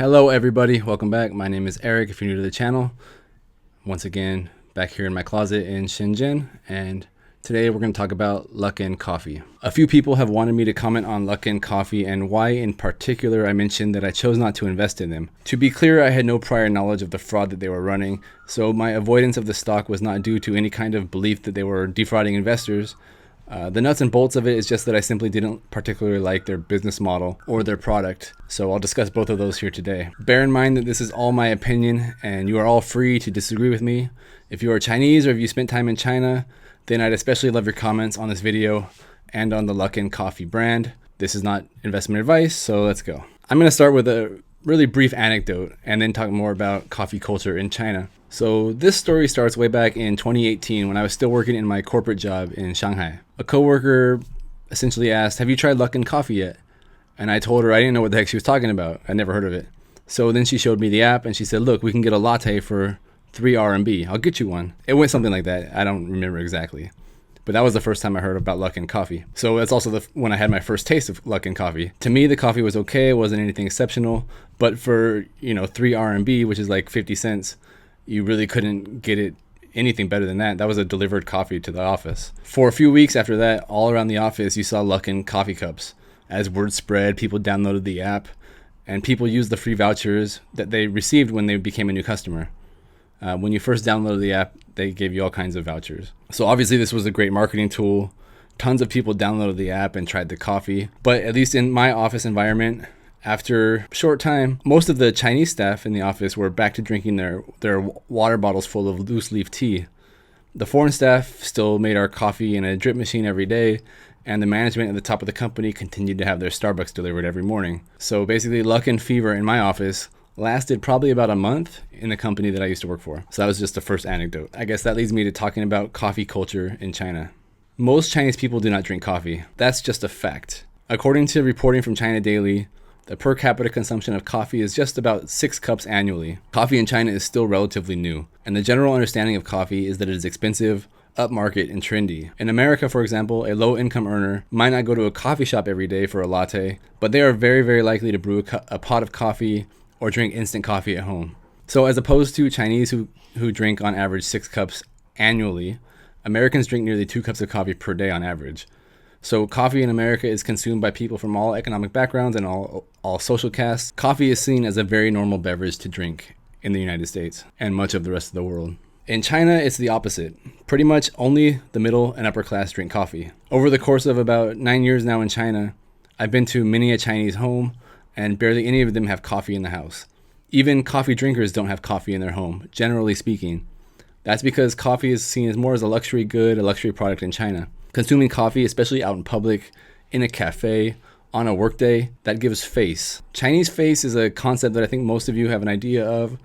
Hello everybody, welcome back. My name is Eric if you're new to the channel. Once again, back here in my closet in Shenzhen, and today we're going to talk about Luckin coffee. A few people have wanted me to comment on Luckin coffee and why in particular I mentioned that I chose not to invest in them. To be clear, I had no prior knowledge of the fraud that they were running, so my avoidance of the stock was not due to any kind of belief that they were defrauding investors. The nuts and bolts of it is just that I simply didn't particularly like their business model or their product. So I'll discuss both of those here today. Bear in mind that this is all my opinion and you are all free to disagree with me. If you are Chinese or if you spent time in China, then I'd especially love your comments on this video and on the Luckin coffee brand. This is not investment advice, so let's go. I'm going to start with a really brief anecdote and then talk more about coffee culture in China. So this story starts way back in 2018 when I was still working in my corporate job in Shanghai. A coworker essentially asked, "Have you tried Luckin coffee yet?" And I told her I didn't know what the heck she was talking about. I'd never heard of it. So then she showed me the app and she said, "Look, we can get a latte for 3 RMB. I'll get you one." It went something like that. I don't remember exactly. But that was the first time I heard about Luckin coffee. So that's also when I had my first taste of Luckin coffee. To me, the coffee was okay. It wasn't anything exceptional. But for, 3 RMB, which is like 50 cents, you really couldn't get it anything better than that. That was a delivered coffee to the office. For a few weeks after that, all around the office, you saw Luckin coffee cups. As word spread, people downloaded the app, and people used the free vouchers that they received when they became a new customer. When you first downloaded the app, they gave you all kinds of vouchers. So obviously this was a great marketing tool. Tons of people downloaded the app and tried the coffee. But at least in my office environment, after a short time, most of the Chinese staff in the office were back to drinking their water bottles full of loose leaf tea. The foreign staff still made our coffee in a drip machine every day, and the management at the top of the company continued to have their Starbucks delivered every morning. So basically, Luckin fever in my office lasted probably about a month in the company that I used to work for. So that was just the first anecdote. I guess that leads me to talking about coffee culture in China. Most Chinese people do not drink coffee. That's just a fact. According to reporting from China Daily, the per capita consumption of coffee is just about 6 cups annually. Coffee in China is still relatively new, and the general understanding of coffee is that it is expensive, upmarket, and trendy. In America, for example, a low-income earner might not go to a coffee shop every day for a latte, but they are very, very likely to brew a pot of coffee or drink instant coffee at home. So as opposed to Chinese who drink on average 6 cups annually, Americans drink nearly 2 cups of coffee per day on average. So coffee in America is consumed by people from all economic backgrounds and all social castes. Coffee is seen as a very normal beverage to drink in the United States and much of the rest of the world. In China, it's the opposite. Pretty much only the middle and upper class drink coffee. Over the course of about 9 years now in China, I've been to many a Chinese home, and barely any of them have coffee in the house. Even coffee drinkers don't have coffee in their home, generally speaking. That's because coffee is seen as more as a luxury good, a luxury product in China. Consuming coffee, especially out in public, in a cafe, on a workday, that gives face. Chinese face is a concept that I think most of you have an idea of,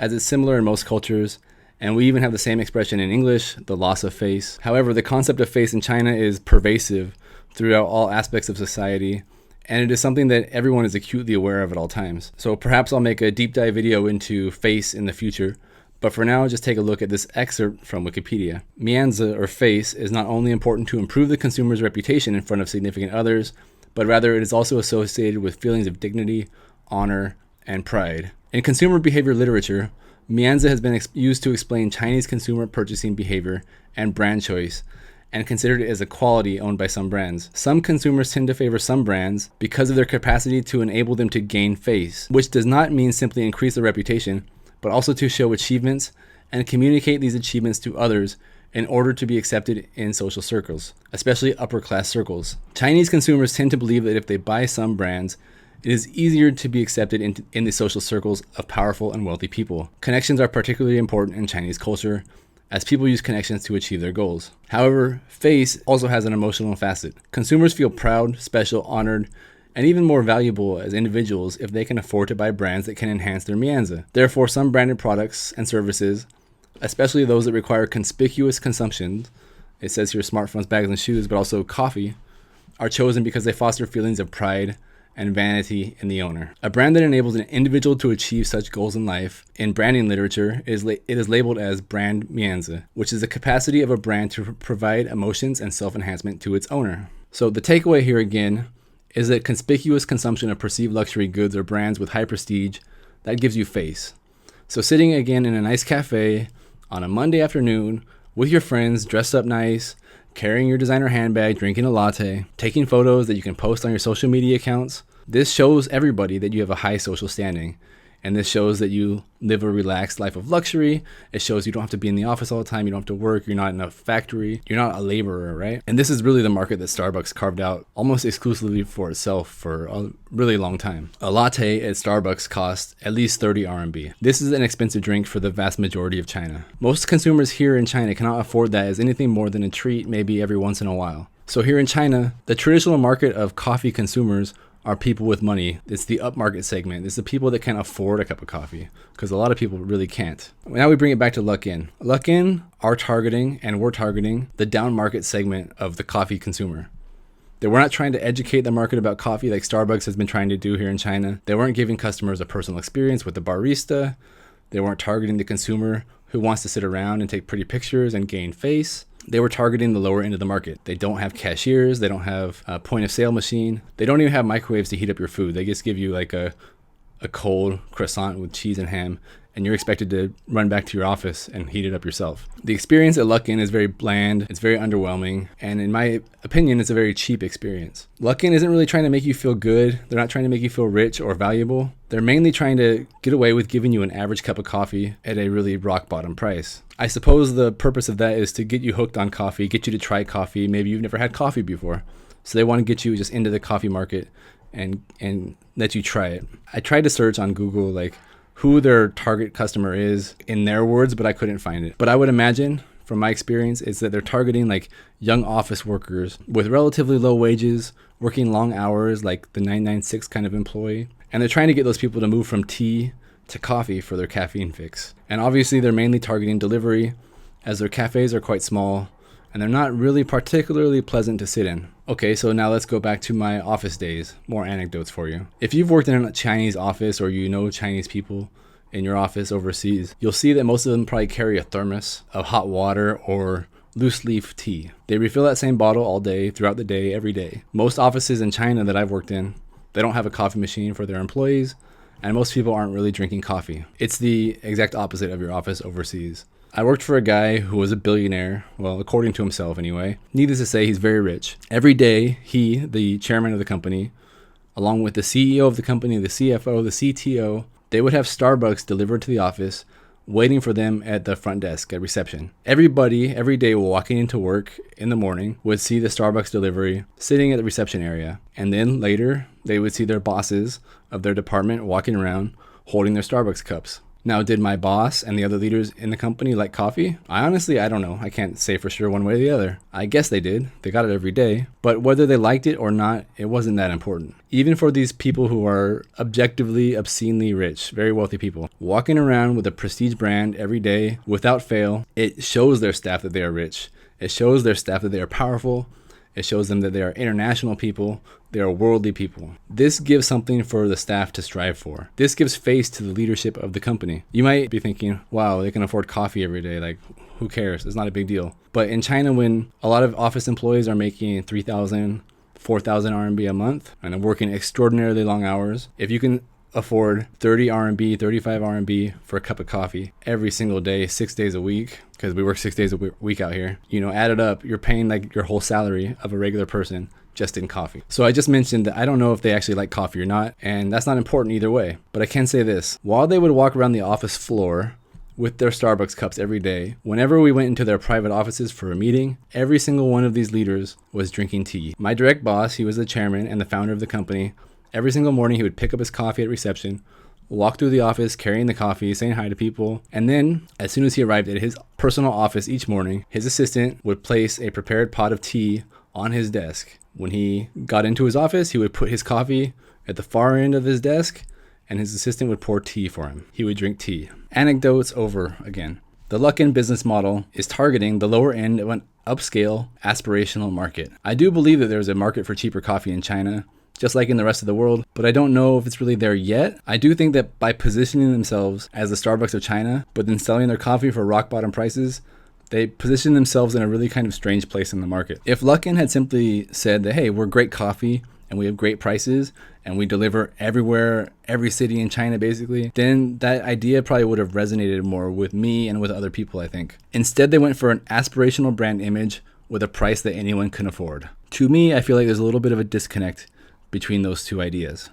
as it's similar in most cultures, and we even have the same expression in English, the loss of face. However, the concept of face in China is pervasive throughout all aspects of society, and it is something that everyone is acutely aware of at all times. So perhaps I'll make a deep dive video into face in the future, but for now, just take a look at this excerpt from Wikipedia. Mianzi, or face, is not only important to improve the consumer's reputation in front of significant others, but rather it is also associated with feelings of dignity, honor, and pride. In consumer behavior literature, Mianzi has been used to explain Chinese consumer purchasing behavior and brand choice, and considered it as a quality owned by some brands. Some consumers tend to favor some brands because of their capacity to enable them to gain face, which does not mean simply increase their reputation, but also to show achievements and communicate these achievements to others in order to be accepted in social circles, especially upper class circles. Chinese consumers tend to believe that if they buy some brands, it is easier to be accepted in the social circles of powerful and wealthy people. Connections are particularly important in Chinese culture, as people use connections to achieve their goals. However, face also has an emotional facet. Consumers feel proud, special, honored, and even more valuable as individuals if they can afford to buy brands that can enhance their mianzi. Therefore, some branded products and services, especially those that require conspicuous consumption, it says here smartphones, bags, and shoes, but also coffee, are chosen because they foster feelings of pride and vanity in the owner. A brand that enables an individual to achieve such goals in life, in branding literature, it is labeled as brand mianzi, which is the capacity of a brand to provide emotions and self-enhancement to its owner. So the takeaway here again is that conspicuous consumption of perceived luxury goods or brands with high prestige that gives you face. So sitting again in a nice cafe on a Monday afternoon with your friends, dressed up nice, carrying your designer handbag, drinking a latte, taking photos that you can post on your social media accounts. This shows everybody that you have a high social standing. And this shows that you live a relaxed life of luxury. It shows you don't have to be in the office all the time. You don't have to work. You're not in a factory. You're not a laborer, right? And this is really the market that Starbucks carved out almost exclusively for itself for a really long time. A latte at Starbucks costs at least 30 RMB. This is an expensive drink for the vast majority of China. Most consumers here in China cannot afford that as anything more than a treat, maybe every once in a while. So here in China, the traditional market of coffee consumers are people with money. It's the upmarket segment. It's the people that can afford a cup of coffee, because a lot of people really can't. Now we bring it back to Luckin. Luckin are targeting, and we're targeting, the down market segment of the coffee consumer. They were not trying to educate the market about coffee like Starbucks has been trying to do here in China. They weren't giving customers a personal experience with the barista. They weren't targeting the consumer who wants to sit around and take pretty pictures and gain face. They were targeting the lower end of the market. They don't have cashiers. They don't have a point of sale machine. They don't even have microwaves to heat up your food. They just give you like a cold croissant with cheese and ham, and you're expected to run back to your office and heat it up yourself. The experience at Luckin is very bland. It's very underwhelming. And in my opinion, it's a very cheap experience. Luckin isn't really trying to make you feel good. They're not trying to make you feel rich or valuable. They're mainly trying to get away with giving you an average cup of coffee at a really rock bottom price. I suppose the purpose of that is to get you hooked on coffee, get you to try coffee. Maybe you've never had coffee before. So they want to get you just into the coffee market and let you try it. I tried to search on Google like who their target customer is in their words, but I couldn't find it. But I would imagine from my experience is that they're targeting like young office workers with relatively low wages, working long hours like the 996 kind of employee. And they're trying to get those people to move from tea to coffee for their caffeine fix. And obviously they're mainly targeting delivery, as their cafes are quite small and they're not really particularly pleasant to sit in. Okay, so now let's go back to my office days. More anecdotes for you. If you've worked in a Chinese office or you know Chinese people in your office overseas, you'll see that most of them probably carry a thermos of hot water or loose leaf tea. They refill that same bottle all day, throughout the day, every day. Most offices in China that I've worked in, they don't have a coffee machine for their employees, and most people aren't really drinking coffee. It's the exact opposite of your office overseas. I worked for a guy who was a billionaire, well, according to himself anyway. Needless to say, he's very rich. Every day, he, the chairman of the company, along with the CEO of the company, the CFO, the CTO, they would have Starbucks delivered to the office, waiting for them at the front desk at reception. Everybody, every day walking into work in the morning, would see the Starbucks delivery sitting at the reception area. And then later, they would see their bosses of their department walking around holding their Starbucks cups. Now, did my boss and the other leaders in the company like coffee? I don't know. I can't say for sure one way or the other. I guess they did. They got it every day. But whether they liked it or not, it wasn't that important. Even for these people who are objectively, obscenely rich, very wealthy people, walking around with a prestige brand every day without fail, it shows their staff that they are rich. It shows their staff that they are powerful. It shows them that they are international people. They are worldly people. This gives something for the staff to strive for. This gives face to the leadership of the company. You might be thinking, wow, they can afford coffee every day. Like, who cares? It's not a big deal. But in China, when a lot of office employees are making 3,000, 4,000 RMB a month and are working extraordinarily long hours, if you can afford 30 RMB, 35 RMB for a cup of coffee every single day, 6 days a week, because we work 6 days a week out here, add it up, you're paying like your whole salary of a regular person just in coffee. So I just mentioned that I don't know if they actually like coffee or not, and that's not important either way. But I can say this, while they would walk around the office floor with their Starbucks cups every day, whenever we went into their private offices for a meeting, every single one of these leaders was drinking tea. My direct boss, he was the chairman and the founder of the company. Every single morning, he would pick up his coffee at reception, walk through the office carrying the coffee, saying hi to people, and then, as soon as he arrived at his personal office each morning, his assistant would place a prepared pot of tea on his desk. When he got into his office, he would put his coffee at the far end of his desk, and his assistant would pour tea for him. He would drink tea. Anecdotes over again. The Luckin business model is targeting the lower end of an upscale, aspirational market. I do believe that there's a market for cheaper coffee in China, just like in the rest of the world, but I don't know if it's really there yet. I do think that by positioning themselves as the Starbucks of China, but then selling their coffee for rock bottom prices, they position themselves in a really kind of strange place in the market. If Luckin had simply said that, hey, we're great coffee and we have great prices and we deliver everywhere, every city in China basically, then that idea probably would have resonated more with me and with other people, I think. Instead, they went for an aspirational brand image with a price that anyone can afford. To me, I feel like there's a little bit of a disconnect between those two ideas,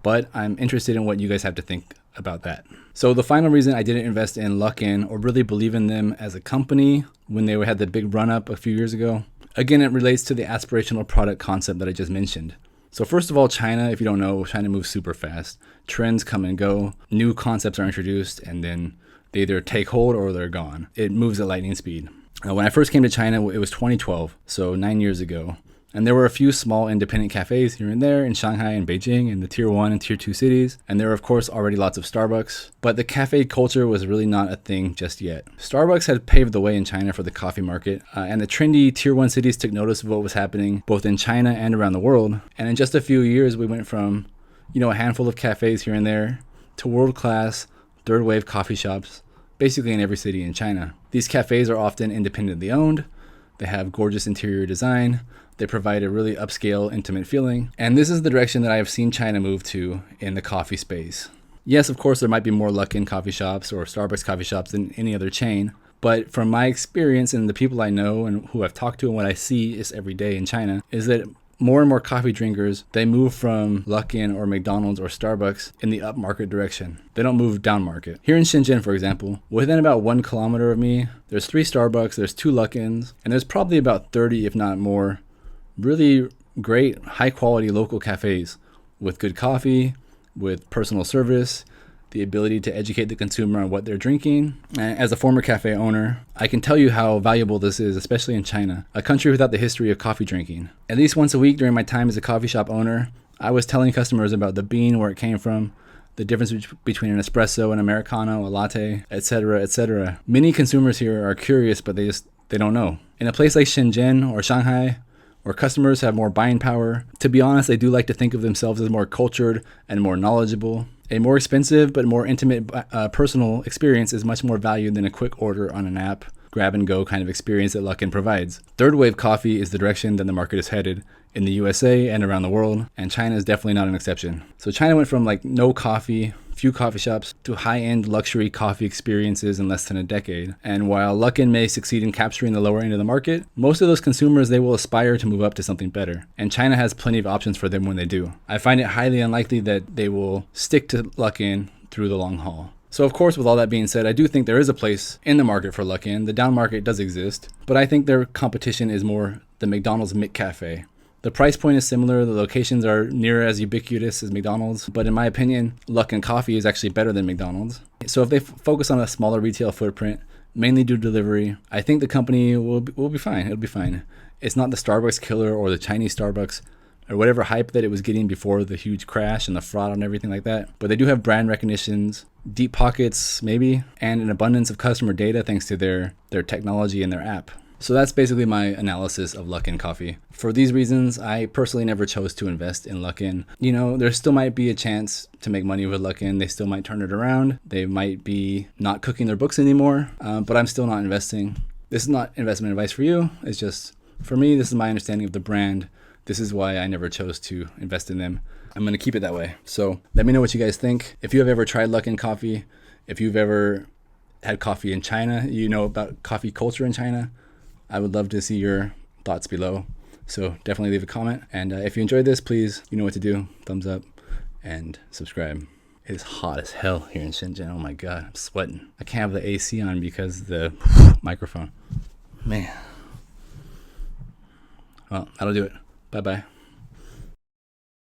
but I'm interested in what you guys have to think about that. So the final reason I didn't invest in Luckin or really believe in them as a company when they had the big run up a few years ago, again, it relates to the aspirational product concept that I just mentioned. So first of all, China, if you don't know, China moves super fast. Trends come and go, new concepts are introduced, and then they either take hold or they're gone. It moves at lightning speed. When I first came to China, it was 2012, so 9 years ago. And there were a few small independent cafes here and there in Shanghai and Beijing in the tier 1 and tier 2 cities. And there were, of course, already lots of Starbucks. But the cafe culture was really not a thing just yet. Starbucks had paved the way in China for the coffee market. And the trendy tier 1 cities took notice of what was happening both in China and around the world. And in just a few years, we went from, a handful of cafes here and there to world-class, third-wave coffee shops, basically in every city in China. These cafes are often independently owned. They have gorgeous interior design. They provide a really upscale, intimate feeling. And this is the direction that I have seen China move to in the coffee space. Yes, of course, there might be more Luckin coffee shops or Starbucks coffee shops than any other chain. But from my experience and the people I know and who I've talked to and what I see is every day in China is that more and more coffee drinkers, they move from Luckin or McDonald's or Starbucks in the upmarket direction. They don't move down market. Here in Shenzhen, for example, within about 1 kilometer of me, there's 3 Starbucks, there's 2 Luckins, and there's probably about 30, if not more, really great, high quality local cafes with good coffee, with personal service, the ability to educate the consumer on what they're drinking. And as a former cafe owner, I can tell you how valuable this is, especially in China, a country without the history of coffee drinking. At least once a week during my time as a coffee shop owner, I was telling customers about the bean, where it came from, the difference between an espresso, an Americano, a latte, etc., etc. Many consumers here are curious, but they don't know. In a place like Shenzhen or Shanghai, where customers have more buying power, to be honest, they do like to think of themselves as more cultured and more knowledgeable. A more expensive but more intimate personal experience is much more valued than a quick order on an app, grab and go kind of experience that Luckin provides. Third wave coffee is the direction that the market is headed in the USA and around the world, and China is definitely not an exception. So China went from no coffee, few coffee shops, to high-end luxury coffee experiences in less than a decade. And while Luckin may succeed in capturing the lower end of the market, most of those consumers, they will aspire to move up to something better. And China has plenty of options for them when they do. I find it highly unlikely that they will stick to Luckin through the long haul. So of course, with all that being said, I do think there is a place in the market for Luckin. The down market does exist, but I think their competition is more the McDonald's McCafe. The price point is similar, the locations are near as ubiquitous as McDonald's, but in my opinion, Luckin Coffee is actually better than McDonald's. So if they focus on a smaller retail footprint, mainly do delivery, I think the company will be fine. It'll be fine. It's not the Starbucks killer or the Chinese Starbucks or whatever hype that it was getting before the huge crash and the fraud and everything like that. But they do have brand recognitions, deep pockets maybe, and an abundance of customer data thanks to their technology and their app. So that's basically my analysis of Luckin Coffee. For these reasons, I personally never chose to invest in Luckin. There still might be a chance to make money with Luckin. They still might turn it around. They might be not cooking their books anymore, but I'm still not investing. This is not investment advice for you. It's just, for me, this is my understanding of the brand. This is why I never chose to invest in them. I'm going to keep it that way. So let me know what you guys think. If you have ever tried Luckin Coffee, if you've ever had coffee in China, about coffee culture in China, I would love to see your thoughts below. So definitely leave a comment. And if you enjoyed this, please, you know what to do. Thumbs up and subscribe. It is hot as hell here in Shenzhen. Oh my God, I'm sweating. I can't have the AC on because the microphone. Man. Well, that'll do it. Bye-bye.